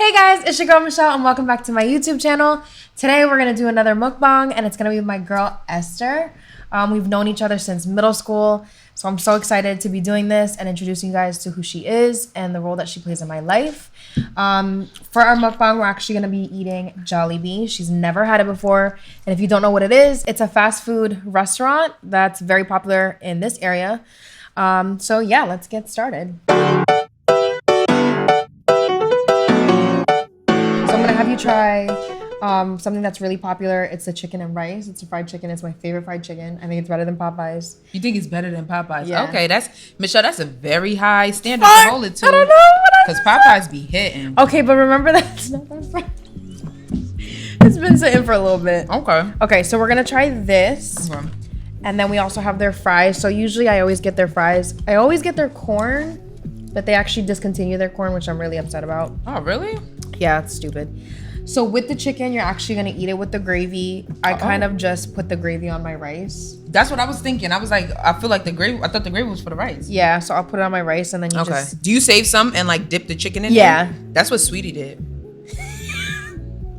Hey guys, it's your girl Michelle and welcome back to my YouTube channel. Today we're going to do another mukbang and it's going to be with my girl Esther. We've known each other since middle school, so I'm so excited to be doing this and introducing you guys to who she is and the role that she plays in my life. For our mukbang, we're actually going to be eating Jollie. She's never had it before, and if you don't know what it is, it's a fast food restaurant that's very popular in this area. So yeah, let's get started. I'm gonna have you try something that's really popular. It's the chicken and rice. It's a fried chicken. It's my favorite fried chicken. I think it's better than Popeyes. You think it's better than Popeyes? Yeah. Okay, Michelle. That's a very high standard to hold it to. I don't know because Popeyes be hitting. Okay, but remember that it's not that fried. It's been sitting for a little bit. Okay. Okay, so we're gonna try this, and then we also have their fries. So usually I always get their fries. I always get their corn, but they actually discontinue their corn, which I'm really upset about. Oh, really? Yeah, it's stupid. So with the chicken, you're actually gonna eat it with the gravy. I kind of just put the gravy on my rice. That's what I was thinking. I was like, I feel like the gravy. I thought the gravy was for the rice. Yeah, so I'll put it on my rice and then you just. Do you save some and like dip the chicken in? Yeah. There? That's what Sweetie did.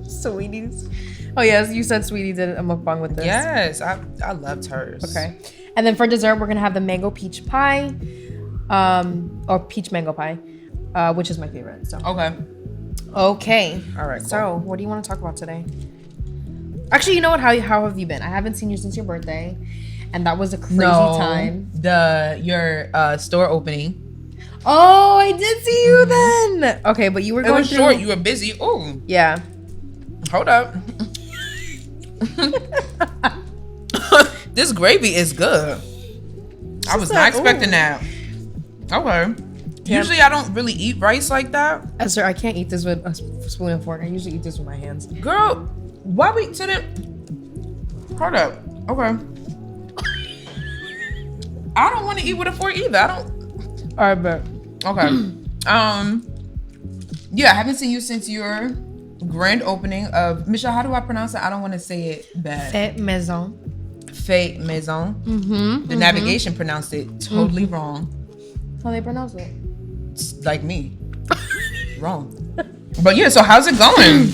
Sweeties. Oh yes, you said Sweetie did a mukbang with this. Yes, I loved hers. Okay, and then for dessert, we're gonna have the mango peach pie, or peach mango pie, which is my favorite. So. Okay. All right. Cool. So, what do you want to talk about today? Actually, you know what? How have you been? I haven't seen you since your birthday, and that was a crazy time. Your store opening. Oh, I did see you then. Okay, but you were going through... short. You were busy. Oh. Yeah. Hold up. This gravy is good. I was not expecting that. Okay. Usually I don't really eat rice like that. Esther, I can't eat this with a spoon and fork. I usually eat this with my hands. Girl, why we sit it? Hold up. Okay. I don't want to eat with a fork either. I don't. All right, bet. Okay. Yeah, I haven't seen you since your grand opening of Michelle. How do I pronounce it? I don't want to say it bad. Fait maison. Fait maison. The navigation pronounced it totally wrong. How they pronounce it? Like me. Wrong. But yeah, so how's it going?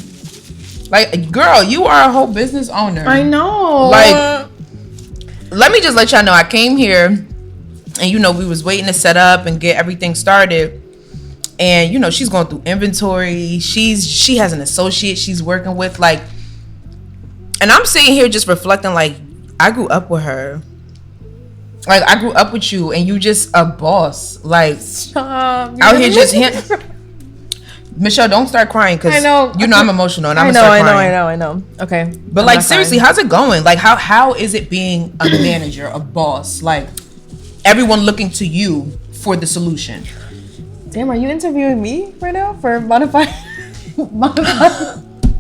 Like, girl, you are a whole business owner. I know. Like, let me just let y'all know, I came here and, you know, we was waiting to set up and get everything started. And, you know, she's going through inventory. She has an associate she's working with. Like, and I'm sitting here just reflecting, like, I grew up with her. Like, I grew up with you and you just a boss. Like, stop. Out here just Michelle, don't start crying because you know I'm emotional and I'm gonna start crying. I know. Okay. But like, seriously, how's it going? Like, how is it being a manager, a boss? Like, everyone looking to you for the solution. Damn, are you interviewing me right now for Bonafide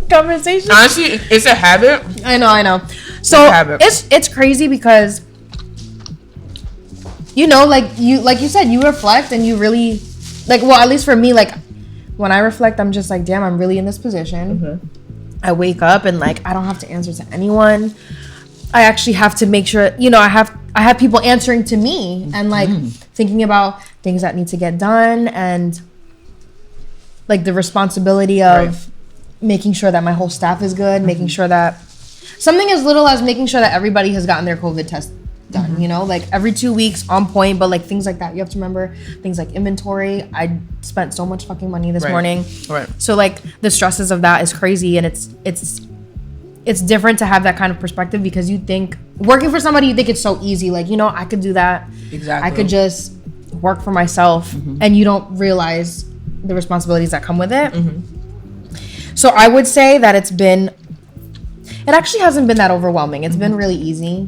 conversation? Honestly, it's a habit. I know. So it's crazy because, you know, like you said, you reflect and you really, like, well, at least for me, like, when I reflect, I'm just like, damn, I'm really in this position. I wake up and, like, I don't have to answer to anyone. I actually have to make sure, you know, I have people answering to me and, like, thinking about things that need to get done and, like, the responsibility of making sure that my whole staff is good, making sure that something as little as making sure that everybody has gotten their COVID test done, you know, like every 2 weeks on point, but like things like that, you have to remember things like inventory. I spent so much fucking money this morning. So like the stresses of that is crazy, and it's different to have that kind of perspective because you think working for somebody, you think it's so easy, like, you know, I could do that. Exactly. I could just work for myself, and you don't realize the responsibilities that come with it. So I would say that it actually hasn't been that overwhelming. It's been really easy.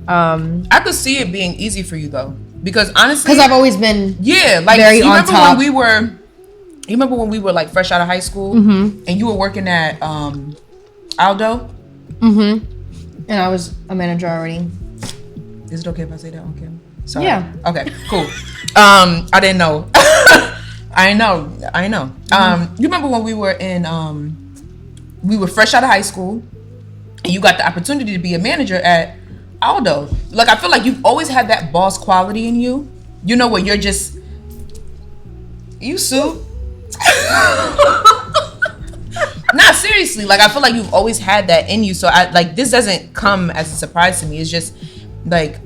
I could see it being easy for you though, because honestly, because I've always been like very on top. You remember when we were like fresh out of high school, and you were working at Aldo, and I was a manager already. Is it okay if I say that on camera? Sorry. Yeah. Okay. Cool. I didn't know. I know. You remember when we were we were fresh out of high school, and you got the opportunity to be a manager at Aldo. Like, I feel like you've always had that boss quality in you. You know, where you're just, you Sue. seriously, like I feel like you've always had that in you. So I like this doesn't come as a surprise to me. It's just like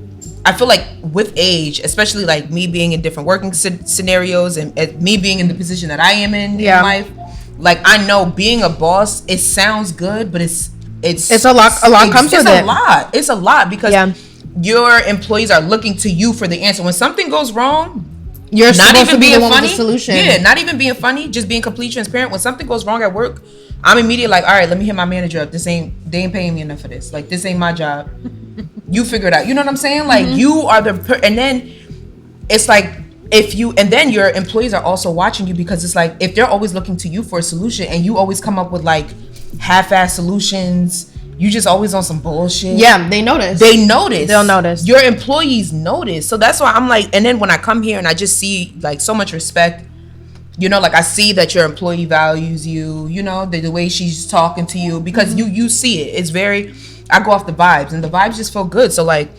I feel like with age, especially like me being in different working scenarios and me being in the position that I am in life, like I know being a boss, it sounds good, but it's a lot comes with it. It's a lot because your employees are looking to you for the answer. When something goes wrong, you're not even being funny. Solution. Yeah, not even being funny, just being completely transparent. When something goes wrong at work, I'm immediately like, all right, let me hit my manager up. They ain't paying me enough for this. Like, this ain't my job. You figure it out. You know what I'm saying? Like, you are and then it's like, and then your employees are also watching you because it's like, if they're always looking to you for a solution and you always come up with like half-ass solutions, you just always on some bullshit. Yeah, they notice. They'll notice. Your employees notice. So that's why I'm like, and then when I come here and I just see like so much respect, you know, like I see that your employee values you, you know, the way she's talking to you, because you see it. It's very, I go off the vibes and the vibes just feel good. So like,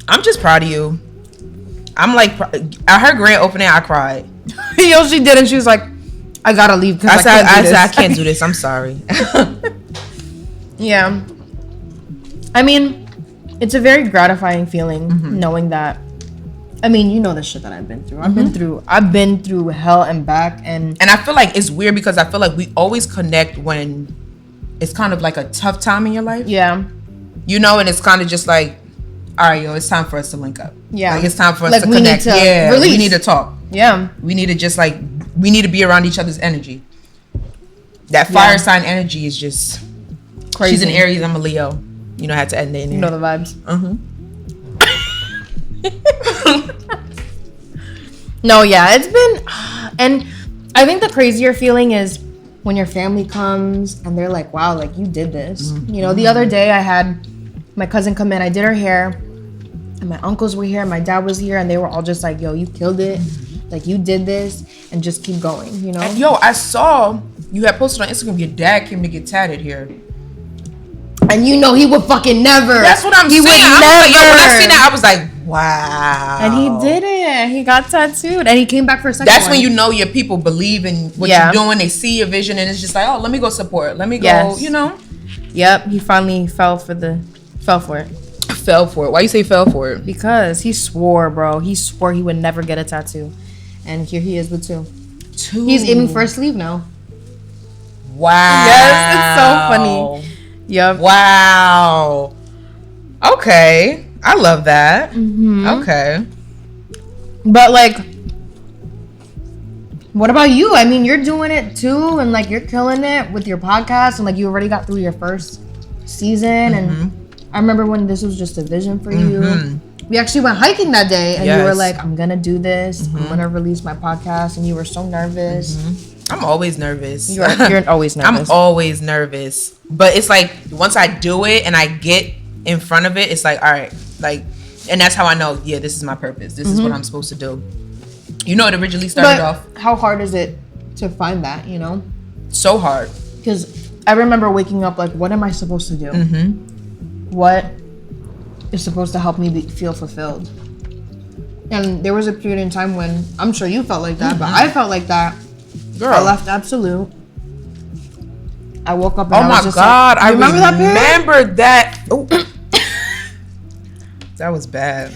I'm just proud of you. I'm like, at her grand opening, I cried. Yo, she did, and she was like, I gotta leave because I said, I can't do this. I'm sorry. Yeah. I mean, it's a very gratifying feeling knowing that. I mean, you know the shit that I've been through. I've been through hell and back, and I feel like it's weird because I feel like we always connect when it's kind of like a tough time in your life. Yeah. You know, and it's kind of just like, all right, yo, it's time for us to link up. Yeah. Like, it's time for us to connect. We need to talk. Yeah. We need to just like, we need to be around each other's energy. That fire sign energy is just crazy. She's an Aries, I'm a Leo. You know, I had to end it in there. You know the vibes. No, yeah, it's been, and I think the crazier feeling is when your family comes and they're like, wow, like you did this. You know, the other day I had my cousin come in, I did her hair, and my uncles were here, my dad was here, and they were all just like, yo, you killed it. Like, you did this, and just keep going, you know? And yo, I saw you had posted on Instagram your dad came to get tatted here. And you know he would fucking never. That's what I'm saying. Would never. Like, yo, when I seen that, I was like, wow. And he did it. He got tattooed, and he came back for a second. That's when you know your people believe in what you're doing. They see your vision, and it's just like, oh, let me go support. Let me go, you know? Yep, he finally fell for it. Fell for it. Why you say fell for it? Because he swore, bro. He swore he would never get a tattoo. And here he is with two. He's aiming for a sleeve now. Wow. Yes, it's so funny. Yep. Wow. Okay. I love that. Okay. But like, what about you? I mean, you're doing it too, and like you're killing it with your podcast, and like you already got through your first season. And I remember when this was just a vision for you. We actually went hiking that day, and you were like, I'm gonna do this. I'm gonna release my podcast, and you were so nervous. I'm always nervous. You're always nervous. I'm always nervous. But it's like, once I do it and I get in front of it, it's like, all right. Like, and that's how I know, yeah, this is my purpose. This is what I'm supposed to do. You know, it originally started off. How hard is it to find that, you know? So hard. Because I remember waking up like, what am I supposed to do? What is supposed to help me feel fulfilled? And there was a period in time when, I'm sure you felt like that, but I felt like that. Girl. I left Absolute. I woke up and I was just God, like, I remember that. Oh. That was bad.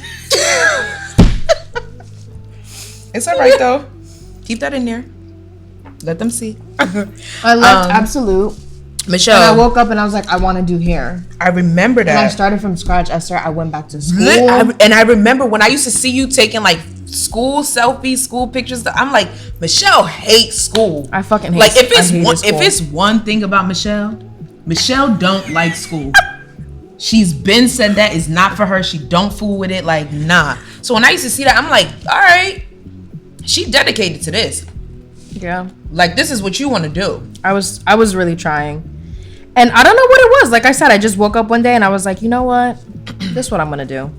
It's all right though. Keep that in there. Let them see. I left Absolute. Michelle. And I woke up and I was like, I want to do hair. I remember that. And I started from scratch, Esther. I went back to school. And I remember when I used to see you taking like school selfies, school pictures. I'm like, Michelle hates school. I fucking hate like if it's one thing about Michelle don't like school. She's been said that is not for her. She don't fool with it. Like, nah. So when I used to see that, I'm like, all right, she dedicated to this. Yeah. Like, this is what you want to do. I was really trying. And I don't know what it was. Like I said, I just woke up one day and I was like, you know what? This is what I'm going to do.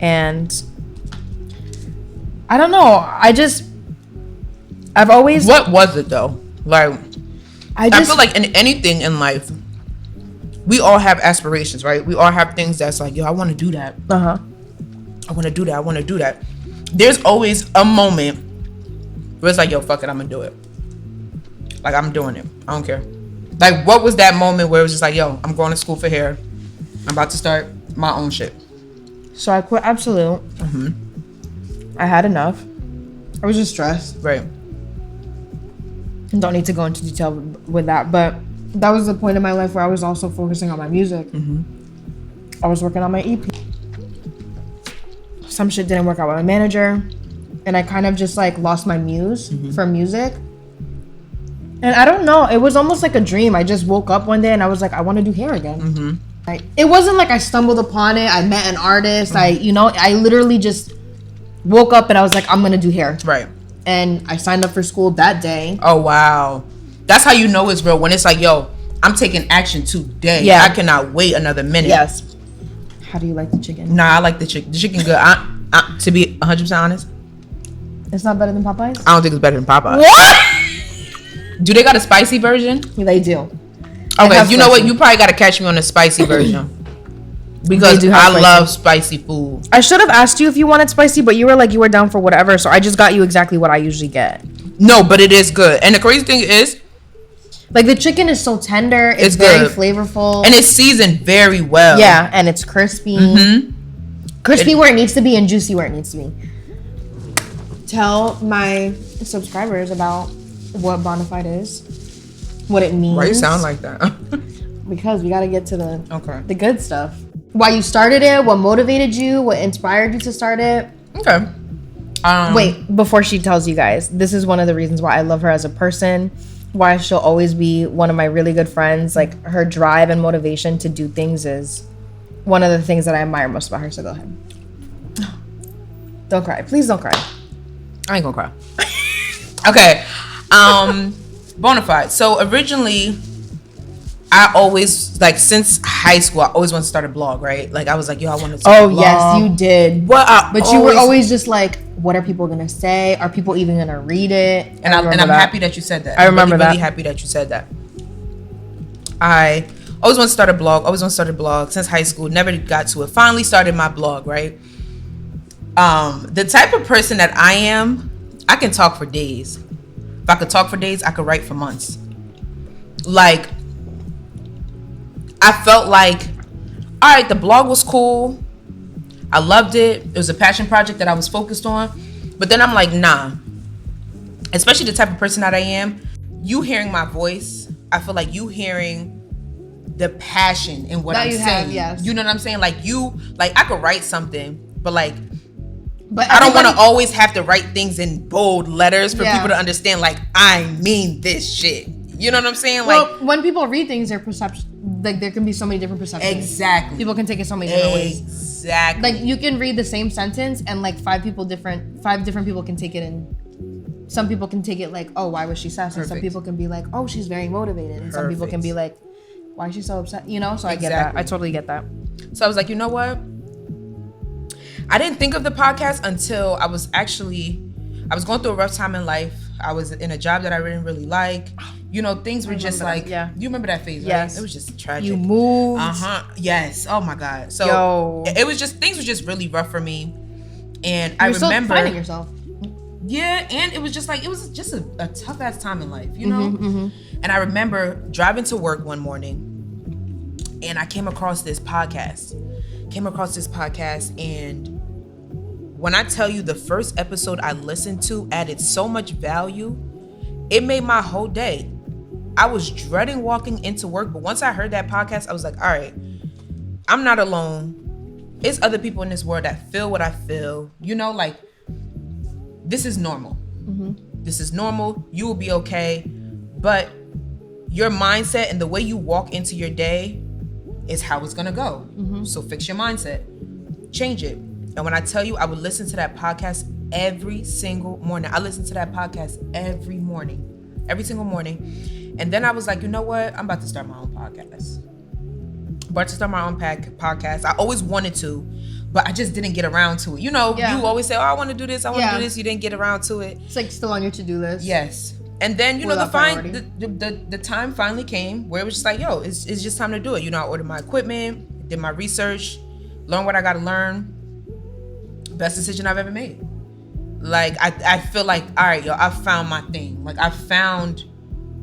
And I don't know. I've always... What was it though? Like, I feel like in anything in life, we all have aspirations, right? We all have things that's like, yo, I want to do that. I want to do that. I want to do that. There's always a moment where it's like, yo, fuck it, I'm going to do it. Like, I'm doing it. I don't care. Like, what was that moment where it was just like, yo, I'm going to school for hair. I'm about to start my own shit. So I quit Absolute. I had enough. I was just stressed. Right. Don't need to go into detail with that, but that was the point in my life where I was also focusing on my music. I was working on my EP. Some shit didn't work out with my manager, and I kind of just like lost my muse for music. And I don't know, it was almost like a dream. I just woke up one day and I was like, I want to do hair again. It wasn't like I stumbled upon it. I met an artist. I literally just woke up and I was like, I'm gonna do hair. Right. And I signed up for school that day. Oh, wow. That's how you know it's real. When it's like, yo, I'm taking action today. Yeah. I cannot wait another minute. Yes. How do you like the chicken? Nah, I like the chicken. The chicken good. To be 100% honest, It's not better than Popeyes? I don't think it's better than Popeyes. What? Do they got a spicy version? Yeah, they do. Okay, you know what? You probably got to catch me on the spicy version. Because I love spicy food. I should have asked you if you wanted spicy, but you were like, you were down for whatever. So I just got you exactly what I usually get. No, but it is good. And the crazy thing is, like, the chicken is so tender. It's very flavorful. And it's seasoned very well. Yeah, and it's crispy. Crispy where it needs to be and juicy where it needs to be. Tell my subscribers about what Bonafide is, what it means. Why you sound like that? Because we got to get to the good stuff. Why you started it, what motivated you, what inspired you to start it. Okay. Wait, before she tells you guys, this is one of the reasons why I love her as a person, why she'll always be one of my really good friends. Like, her drive and motivation to do things is one of the things that I admire most about her. So go ahead. Don't cry. Please don't cry. I ain't gonna cry. Okay. Bonafide. So originally, I always, like, since high school, I always wanted to start a blog, right? Like, I was like, yo, I want to start a blog. Yes, you did. But you were always just like, what are people gonna say? Are people even gonna read it? And I'm happy that you said that. I remember I'm that. really happy that you said that. I always want to start a blog. Since high school, never got to it. Finally started my blog, right? The type of person that I am, I can talk for days. If I could talk for days, I could write for months. Like, I felt like, all right, the blog was cool. I loved it. It was a passion project that I was focused on. But then I'm like, nah. Especially the type of person that I am. You hearing my voice, I feel like you hearing the passion in what I'm saying. Yes. You know what I'm saying? Like, I could write something, but I don't want to always have to write things in bold letters for people to understand, like, I mean this shit. You know what I'm saying? Well, when people read things, their perception, like, there can be so many different perceptions. Exactly. People can take it so many different ways. Exactly. Like, you can read the same sentence and like five different people can take it in. Some people can take it like, oh, why was she sassy? Perfect. Some people can be like, oh, she's very motivated. And some people can be like, why is she so upset? You know? So I get that. I totally get that. So I was like, you know what? I didn't think of the podcast until I was going through a rough time in life. I was in a job that I didn't really like. You know, things were just like, you remember that phase, right? Yes. It was just tragic. You moved. Yes. Oh my God. So it was just, things were just really rough for me. And I remember still finding yourself. Yeah. And it was just like, it was just a tough ass time in life, you know? And I remember driving to work one morning and I came across this podcast. And when I tell you the first episode I listened to added so much value, it made my whole day. I was dreading walking into work, but once I heard that podcast, I was like, all right, I'm not alone. It's other people in this world that feel what I feel. You know, like, this is normal. This is normal. You will be okay. But your mindset and the way you walk into your day is how it's going to go. So fix your mindset. Change it. And when I tell you, I would listen to that podcast every single morning. I listen to that podcast every single morning. And then I was like, you know what? I'm about to start my own podcast. I always wanted to, but I just didn't get around to it. You know, you always say, oh, I want to do this. I want to do this. You didn't get around to it. It's like still on your to-do list. Yes. And then, you know, the time finally came where it was just like, yo, it's just time to do it. You know, I ordered my equipment, did my research, learned what I got to learn. Best decision I've ever made. Like, I feel like, all right, yo, I found my thing. Like, I found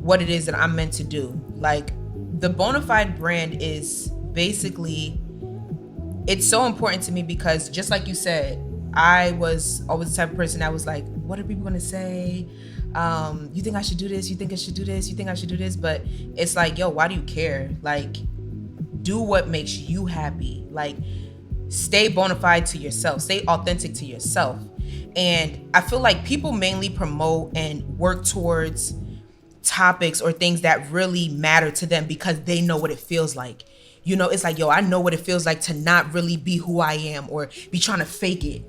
what it is that I'm meant to do. Like, the Bonafide brand is basically, it's so important to me because just like you said, I was always the type of person that was like, what are people gonna say? You think I should do this? You think I should do this? You think I should do this? But it's like, yo, why do you care? Like, do what makes you happy. Like, stay bona fide to yourself. Stay authentic to yourself. And I feel like people mainly promote and work towards topics or things that really matter to them because they know what it feels like. You know, it's like, yo, I know what it feels like to not really be who I am or be trying to fake it.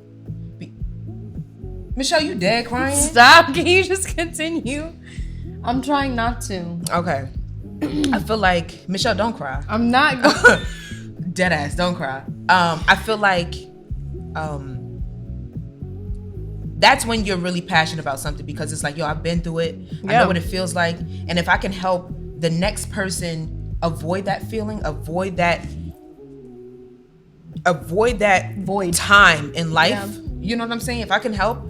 Michelle, you dead crying? Stop. Can you just continue? I'm trying not to. Okay. I feel like, Michelle, don't cry. I'm not going. Dead ass, don't cry. I feel like that's when you're really passionate about something because it's like, yo, I've been through it. I know what it feels like. And if I can help the next person avoid that feeling, avoid that void time in life, you know what I'm saying? If I can help,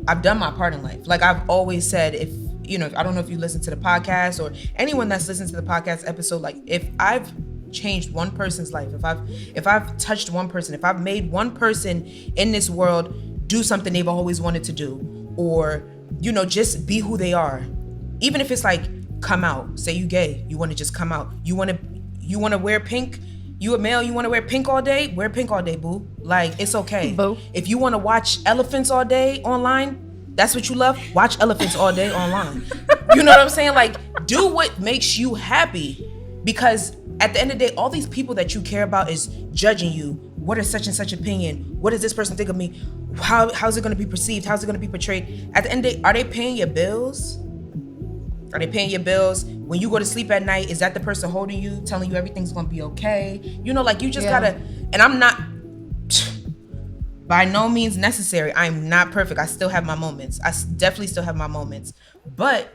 I've done my part in life. Like I've always said, if, you know, I don't know if you listen to the podcast or anyone that's listened to the podcast episode, like if I've changed one person's life, if I've touched one person, if I've made one person in this world do something they've always wanted to do, or, you know, just be who they are, even if it's like, come out, say you gay, you want to just come out, you want to wear pink, you a male, you want to wear pink all day, wear pink all day, boo. Like, it's okay. Boo. If you want to watch elephants all day online, that's what you love, watch elephants all day online. You know what I'm saying? Like, do what makes you happy, because at the end of the day, all these people that you care about is judging you. What is such and such opinion? What does this person think of me? How's it going to be perceived? How's it going to be portrayed? At the end of the day, are they paying your bills? Are they paying your bills? When you go to sleep at night, is that the person holding you, telling you everything's going to be okay? You know, like, you just gotta, and I'm not, by no means necessary. I'm not perfect. I still have my moments. I definitely still have my moments. But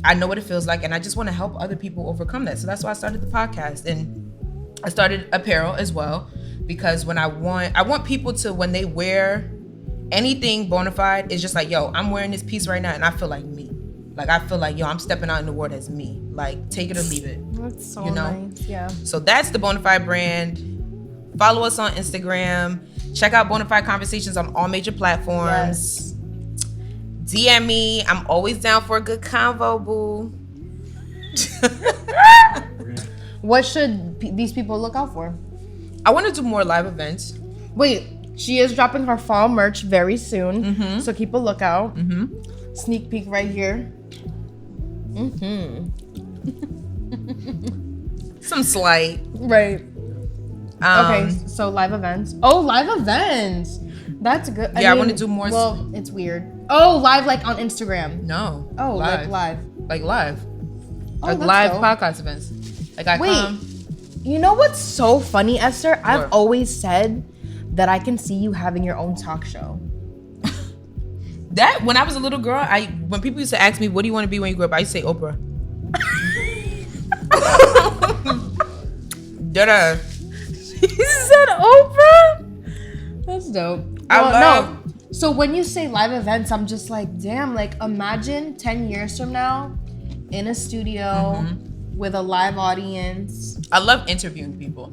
I know what it feels like, and I just want to help other people overcome that. So that's why I started the podcast, and I started apparel as well, because when I want people to, when they wear anything Bonafide, it's just like, yo, I'm wearing this piece right now, and I feel like me. Like, I feel like, yo, I'm stepping out in the world as me. Like, take it or leave it. That's so, you know? nice. Yeah. So that's the Bonafide brand. Follow us on Instagram. Check out Bonafide Conversations on all major platforms. Yes. DM me. I'm always down for a good convo, boo. What should these people look out for? I want to do more live events. Wait, she is dropping her fall merch very soon. So keep a lookout. Sneak peek right here. Some slight. Right. Okay, so live events. Oh, live events. That's good. I want to do more. Well, it's weird. Oh, live like on Instagram. No. Oh, live. Like live. Oh, like live dope. Podcast events. Like I come. You know what's so funny, Esther? What? I've always said that I can see you having your own talk show. That, when I was a little girl, when people used to ask me, what do you want to be when you grow up? I used to say Oprah. She said Oprah? That's dope. No. So when you say live events, I'm just like, damn, like imagine 10 years from now in a studio with a live audience. I love interviewing people.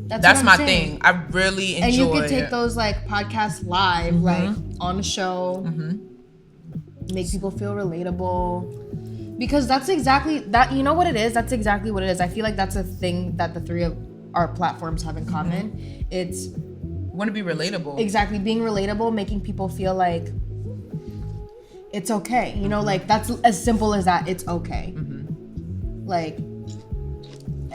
That's my thing. I really enjoy it. And you could take those like podcasts live, like on a show, make people feel relatable. Because that's exactly that. You know what it is? That's exactly what it is. I feel like that's a thing that the three of our platforms have in common. It's want to be relatable. Exactly, being relatable, making people feel like it's okay. You know, like that's as simple as that. It's okay. Like.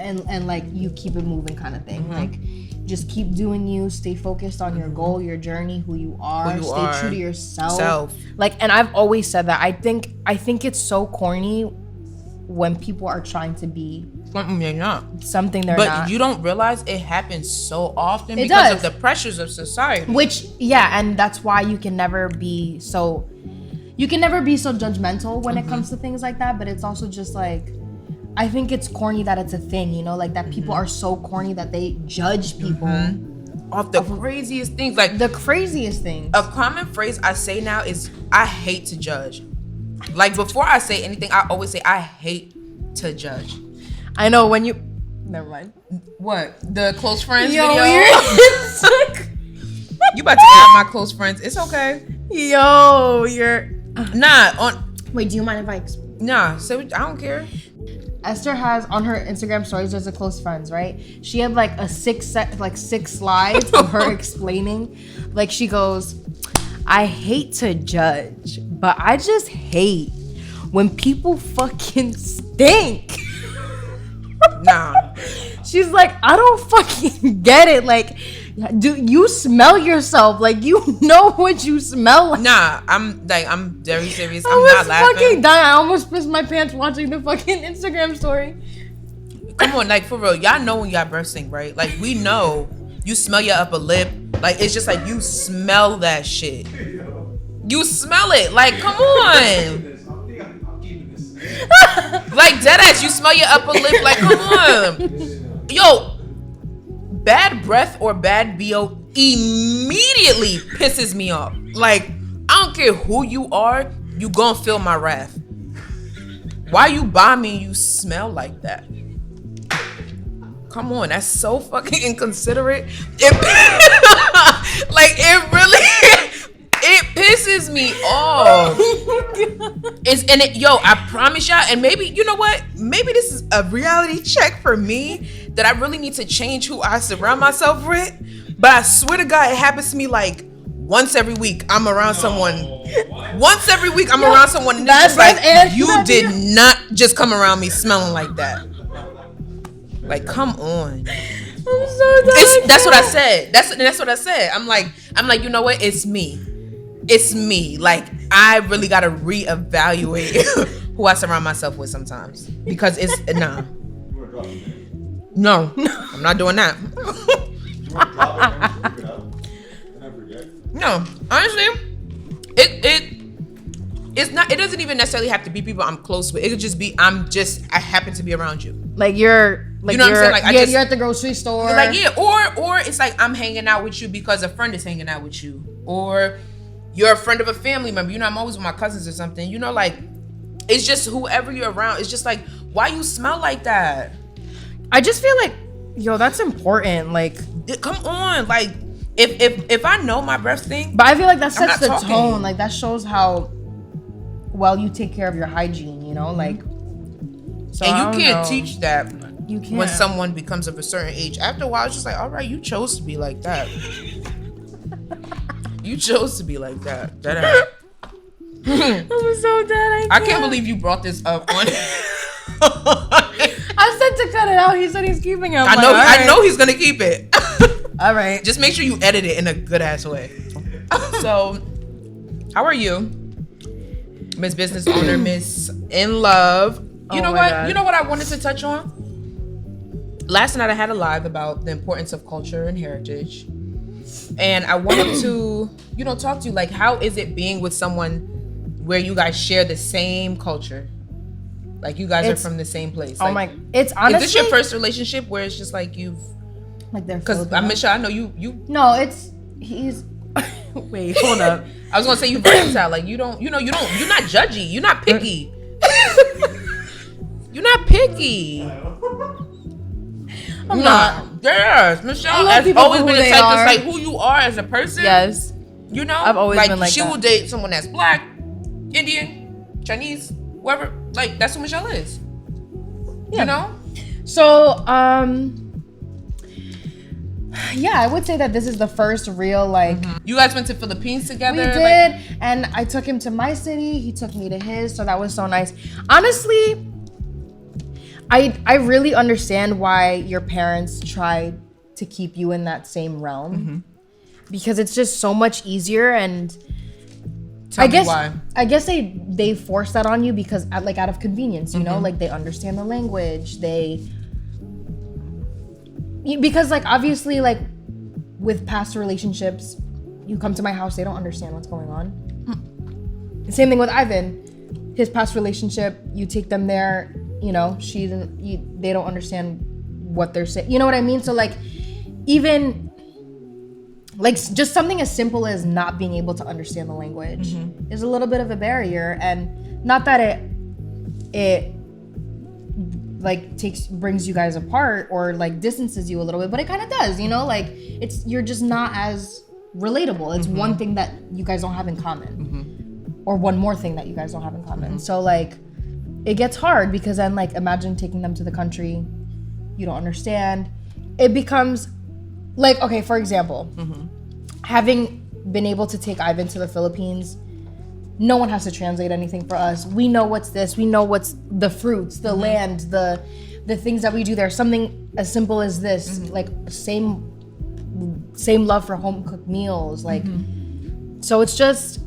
And like you keep it moving kind of thing. Like just keep doing you, stay focused on your goal, your journey, who you are, stay true to yourself. Like, and I've always said that. I think it's so corny when people are trying to be something they're not. But you don't realize it happens so often because of the pressures of society. Which, and that's why you can never be so judgmental when it comes to things like that. But it's also just like, I think it's corny that it's a thing, you know, like that people are so corny that they judge people off the craziest things. Like the craziest things. A common phrase I say now is, I hate to judge. Like, before I say anything, I always say I hate to judge. I know when you... Never mind. What? The close friends Yo, video? You about to add my close friends. It's okay. Yo, you're... Wait, do you mind if I... So I don't care. Esther has on her Instagram stories, there's a close friends, right? She had like a 6 slides of her explaining. Like, she goes, I hate to judge, but I just hate when people fucking stink. Nah. She's like, I don't fucking get it. Like, do you smell yourself? Like, you know what you smell like. Nah, I'm very serious. I'm was not laughing. Fucking dying. I almost pissed my pants watching the fucking Instagram story. Come on, like, for real. Y'all know when y'all breath stink, right? Like, we know you smell your upper lip. Like, it's just like you smell that shit. You smell it. Like, come on. Like, deadass, you smell your upper lip. Like, come on. Yo, bad breath or bad BO immediately pisses me off. Like, I don't care who you are, you gonna feel my wrath. Why you buy me and you smell like that? Come on, that's so fucking inconsiderate. Like, it really... It pisses me off. I promise y'all, and maybe, you know what? Maybe this is a reality check for me that I really need to change who I surround myself with. But I swear to God, it happens to me like once every week. I'm around someone. Once every week, I'm around someone. And it's just like, you did not just come around me smelling like that. Like, come on. I'm so done. That's what I said. That's what I said. I'm like, you know what? It's me. It's me. Like, I really gotta reevaluate who I surround myself with sometimes, because it's no, I'm not doing that. No, honestly, it's not. It doesn't even necessarily have to be people I'm close with. It could just be I happen to be around you. Like, you're like, you know what I'm saying? Like, you're at the grocery store. Like, yeah, or it's like I'm hanging out with you because a friend is hanging out with you, or you're a friend of a family member. You know, I'm always with my cousins or something. You know, like, it's just whoever you're around. It's just like, why you smell like that? I just feel like, yo, that's important. Like, come on, like, if I know my breath stink, but I feel like that sets the tone. Like, that shows how well you take care of your hygiene. You know, like. So and you can't teach that. You can't. When someone becomes of a certain age, after a while, it's just like, all right, you chose to be like that. You chose to be like that. I'm so dead. I can't believe you brought this up on. I said to cut it out. He said he's keeping it. I know he's gonna keep it. All right. Just make sure you edit it in a good ass way. So, how are you, Miss Business Owner, Miss In Love? You know what? God. You know what I wanted to touch on? Last night I had a live about the importance of culture and heritage. And I wanted to, talk to you, like, how is it being with someone where you guys share the same culture? Like, you guys are from the same place. Oh, like, it's honestly... Is this your first relationship where it's just like you've... Like, they're... Because I'm sure I know you... No, he's... Wait, hold up. I was going to say you versatile. Like, you're not judgy. You're not picky. You're not picky. I'm not. Yes, Michelle has always been the type that's like who you are as a person. Yes. You know? I've always been like she that. will date someone that's black, Indian, Chinese, whoever. Like, that's who Michelle is. Yeah. You know? So, yeah, I would say that this is the first real, like... Mm-hmm. You guys went to Philippines together? We did, and I took him to my city. He took me to his, so that was so nice. Honestly... I really understand why your parents tried to keep you in that same realm, because it's just so much easier. And Tell me why. I guess they force that on you because out of convenience, you know, like they understand the language. Because like obviously like with past relationships, you come to my house, they don't understand what's going on. Same thing with Ivan, his past relationship, you take them there. You know, they don't understand what they're saying. You know what I mean? So like, even like just something as simple as not being able to understand the language is a little bit of a barrier. And not that it like brings you guys apart or like distances you a little bit, but it kind of does, you know, like you're just not as relatable. It's one thing that you guys don't have in common, or one more thing that you guys don't have in common. So like it gets hard because then like imagine taking them to the country you don't understand. It becomes like, okay, for example, having been able to take Ivan to the Philippines, no one has to translate anything for us. We know what's this. We know what's the fruits, the land, the things that we do there. Something as simple as this, like same love for home cooked meals. Like, so it's just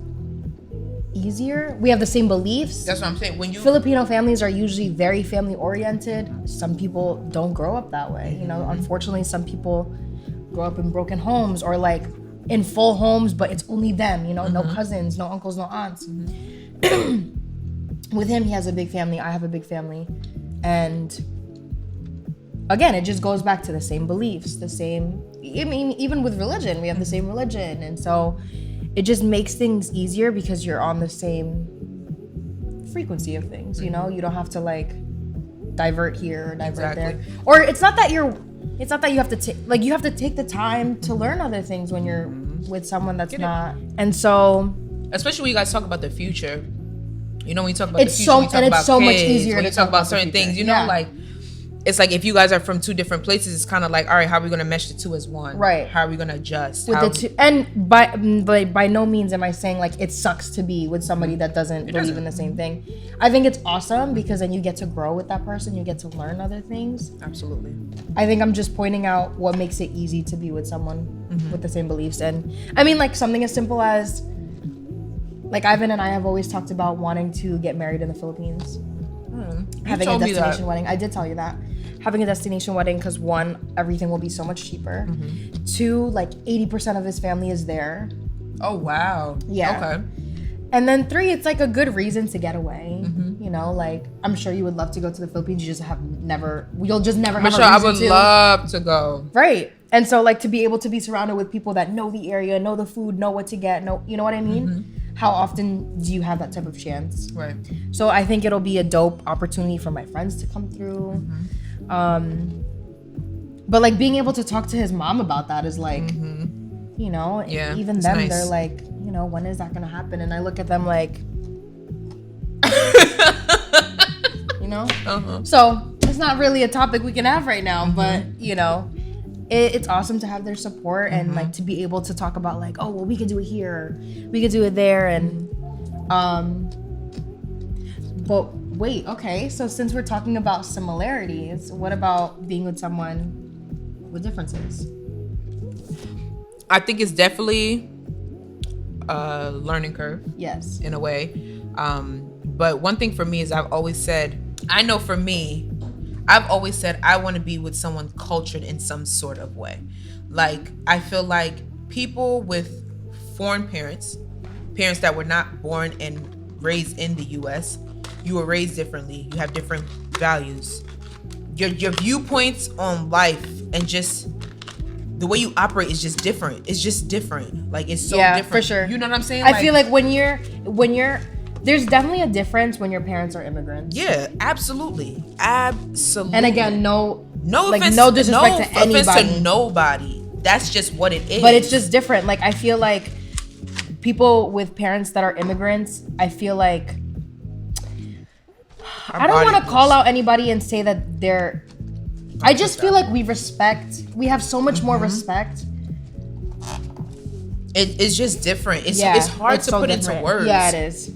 easier. We have the same beliefs. That's what I'm saying. When Filipino families are usually very family oriented. Some people don't grow up that way. You know, unfortunately, some people grow up in broken homes or like in full homes, but it's only them, you know, no cousins, no uncles, no aunts. With him, he has a big family. I have a big family. And again, it just goes back to the same beliefs, I mean, even with religion, we have the same religion. And so it just makes things easier because you're on the same frequency of things, you know? You don't have to like divert here or divert there. Or it's not that you have to take, like, you have to take the time to learn other things when you're with someone that's not. And so, especially when you guys talk about the future, you know, when you talk about the future, it's so much easier when to you talk about certain things, you know, like, it's like if you guys are from two different places, it's kind of like, all right, how are we going to mesh the two as one? Right. How are we going to adjust? With the two, and by no means am I saying like it sucks to be with somebody that doesn't believe in the same thing. I think it's awesome because then you get to grow with that person. You get to learn other things. Absolutely. I think I'm just pointing out what makes it easy to be with someone with the same beliefs. And I mean, like something as simple as like Ivan and I have always talked about wanting to get married in the Philippines. Having a destination wedding. I did tell you that. Having a destination wedding because one, everything will be so much cheaper. Two, like 80% of his family is there. Oh, wow. Yeah. Okay. And then three, it's like a good reason to get away. You know, like I'm sure you would love to go to the Philippines. You'll just never have a reason to. I would love to go. Right. And so like to be able to be surrounded with people that know the area, know the food, know what to get, know, you know what I mean? How often do you have that type of chance? Right. So I think it'll be a dope opportunity for my friends to come through. But like being able to talk to his mom about that is like, you know, even them, nice. They're like, you know, when is that gonna happen? And I look at them like, you know? So it's not really a topic we can have right now, but you know, it's awesome to have their support and like to be able to talk about like, oh, well, we could do it here, we could do it there. And, but wait, okay. So since we're talking about similarities, what about being with someone with differences? I think it's definitely a learning curve. Yes. In a way. But one thing for me is I've always said I want to be with someone cultured in some sort of way. Like, I feel like people with foreign parents that were not born and raised in the U.S., you were raised differently. You have different values. Your viewpoints on life and just the way you operate is just different. It's just different. Like, it's so different. For sure. You know what I'm saying? I feel like when you're there's definitely a difference when your parents are immigrants. Yeah, absolutely. Absolutely. And again, no offense, no disrespect to anybody. No offense to nobody. That's just what it is. But it's just different. Like, I feel like people with parents that are immigrants, I feel like I don't want to call out anybody and say that they're I just feel like we have so much more respect. It's just different. It's hard to put into words. Yeah, it is.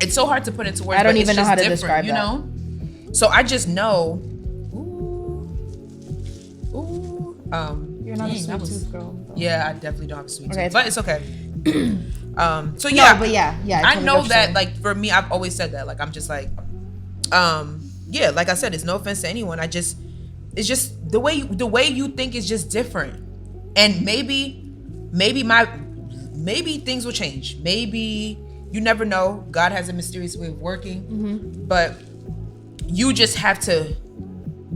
It's so hard to put into words. I don't even know how to describe you know? So I just know. You're not a sweet tooth girl. Though. Yeah, I definitely don't have a sweet tooth, but it's okay. So I know that, like, for me, I've always said that. Like, I'm just like, like I said, it's no offense to anyone. It's just the way you think is just different, and maybe things will change. Maybe, you never know. God has a mysterious way of working, but you just have to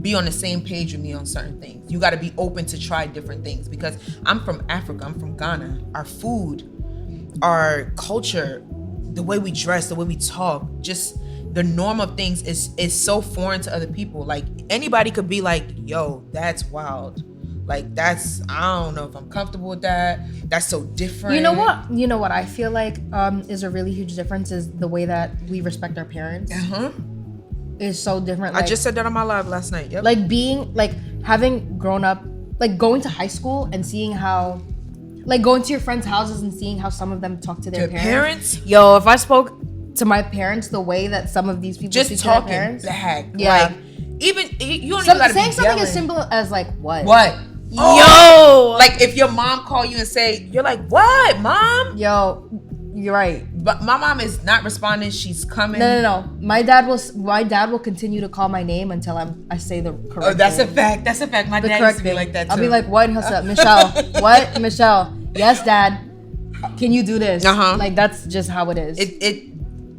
be on the same page with me on certain things. You got to be open to try different things, because I'm from Africa. I'm from Ghana. Our food, our culture, the way we dress, the way we talk, just the norm of things is so foreign to other people. Like anybody could be like, yo, that's wild. Like that's, I don't know if I'm comfortable with that. That's so different. You know what I feel like is a really huge difference is the way that we respect our parents. Is so different. I just said that on my live last night. Yep. Like being like having grown up, like going to high school and seeing how, like going to your friends' houses and seeing how some of them talk to their parents. Yo, if I spoke to my parents the way that some of these people just speak talking to their parents, back, yeah. Like, even you don't even gotta saying be something yelling. as simple as like what? Oh, yo, like if your mom call you and say, you're like, what, mom? Yo, you're right. But my mom is not responding. She's coming. No. My dad will continue to call my name until I say the correct. Oh, that's name. a fact. That's a fact. My dad used to be like that too. I'll be like, what? He'll say, Michelle. What? Michelle. Yes, Dad. Can you do this? Like that's just how it is.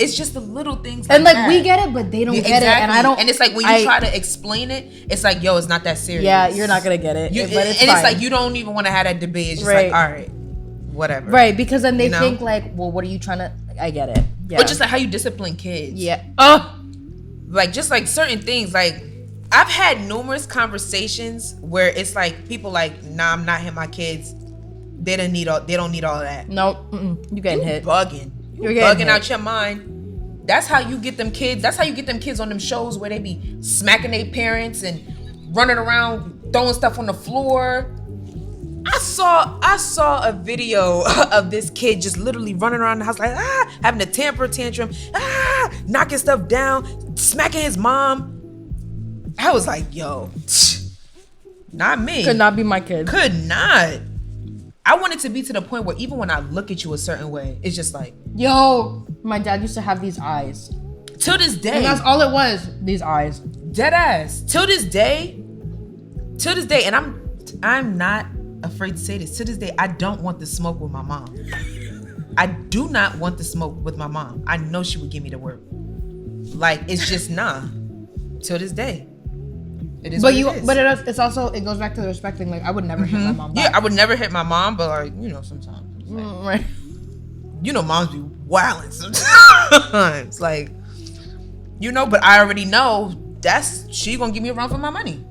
It's just the little things. And like that. we get it, but they don't get it, and I don't. And it's like when you try to explain it, it's like, yo, it's not that serious. Yeah, you're not gonna get it. But it's and fine. it's like you don't even want to have that debate. It's just like, all right, whatever. Right, because then they think like, well, what are you trying to? I get it. Yeah. Or just like how you discipline kids. Yeah. Like just like certain things. Like I've had numerous conversations where it's like people like, nah, I'm not hitting my kids. They don't need all that. No, you getting hit. Bugging. You're bugging out your mind. That's how you get them kids. That's how you get them kids on them shows where they be smacking their parents and running around throwing stuff on the floor. I saw a video of this kid just literally running around the house like having a temper tantrum, knocking stuff down, smacking his mom. I was like, yo, not me. Could not be my kid. Could not. I want it to be to the point where even when I look at you a certain way, it's just like, yo, my dad used to have these eyes. To this day. And that's all it was, these eyes. Dead ass. Till this day, and I'm not afraid to say this. To this day, I don't want to smoke with my mom. I do not want to smoke with my mom. I know she would give me the word. Like, it's just nah. Till this day. It is. It's also, it goes back to the respect thing. Like I would never hit my mom back. Yeah, I would never hit my mom, but like, you know, sometimes. Like, right. You know, moms be wilding sometimes. Like, you know, but I already know she gonna give me a run for my money.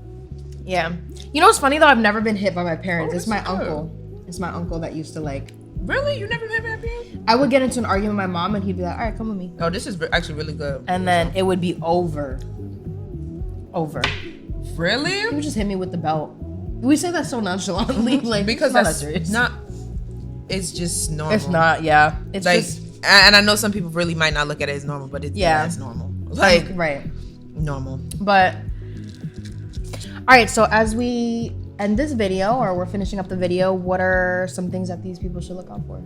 Yeah. You know what's funny though? I've never been hit by my parents. It's my good. uncle. It's my uncle that used to like. Really? You never been hit by your parents? I would get into an argument with my mom and he'd be like, all right, come with me. Oh, this is actually really good. And then it would be over. Really? He would just hit me with the belt. We say that so nonchalantly, like because that's it's not. It's just normal. It's not. Yeah. It's like, just. And I know some people really might not look at it as normal, but it's normal. Like right. Normal. But all right. So as we end this video, or we're finishing up the video, what are some things that these people should look out for?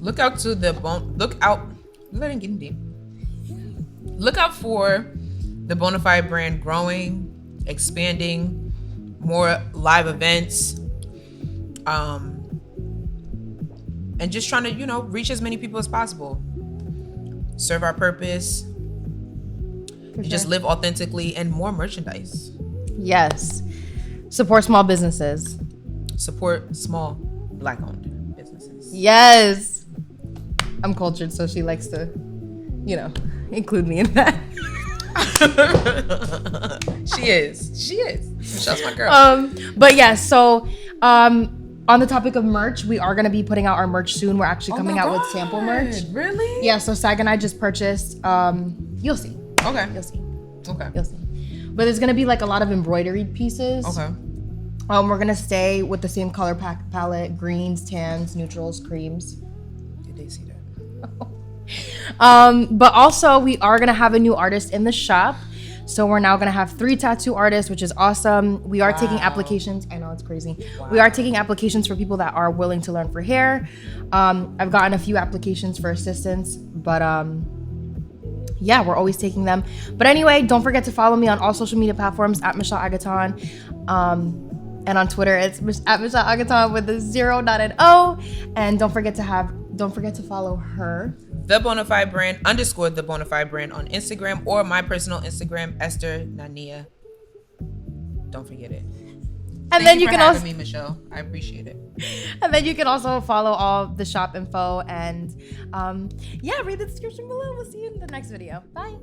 Look out to the bone. Look out. Let it get deep. Look out for the Bonafide brand growing, expanding, more live events, and just trying to, you know, reach as many people as possible. Serve our purpose, and just live authentically, and more merchandise. Yes. Support small businesses. Support small Black-owned businesses. Yes. I'm cultured, so she likes to, you know, include me in that. She is. Michelle's my girl. But yeah, so on the topic of merch, we are gonna be putting out our merch soon. We're actually coming out with sample merch. Really? Yeah, so Sag and I just purchased you'll see. Okay. You'll see. Okay. You'll see. But there's gonna be like a lot of embroidered pieces. Okay. We're gonna stay with the same color palette, greens, tans, neutrals, creams. Did they see that? But also we are gonna have a new artist in the shop. So we're now gonna have 3 tattoo artists, which is awesome. We are taking applications. I know it's crazy. Wow. We are taking applications for people that are willing to learn for hair. I've gotten a few applications for assistants, but yeah, we're always taking them. But anyway, don't forget to follow me on all social media platforms at Michelle Agaton. And on Twitter, it's at Michelle Agaton with the 0, not an O. And don't forget to follow her. The Bonafide brand _ the Bonafide brand on Instagram, or my personal Instagram, Esther Nania. Don't forget it. And then you can also me, Michelle. I appreciate it. And then you can also follow all the shop info and read the description below. We'll see you in the next video. Bye.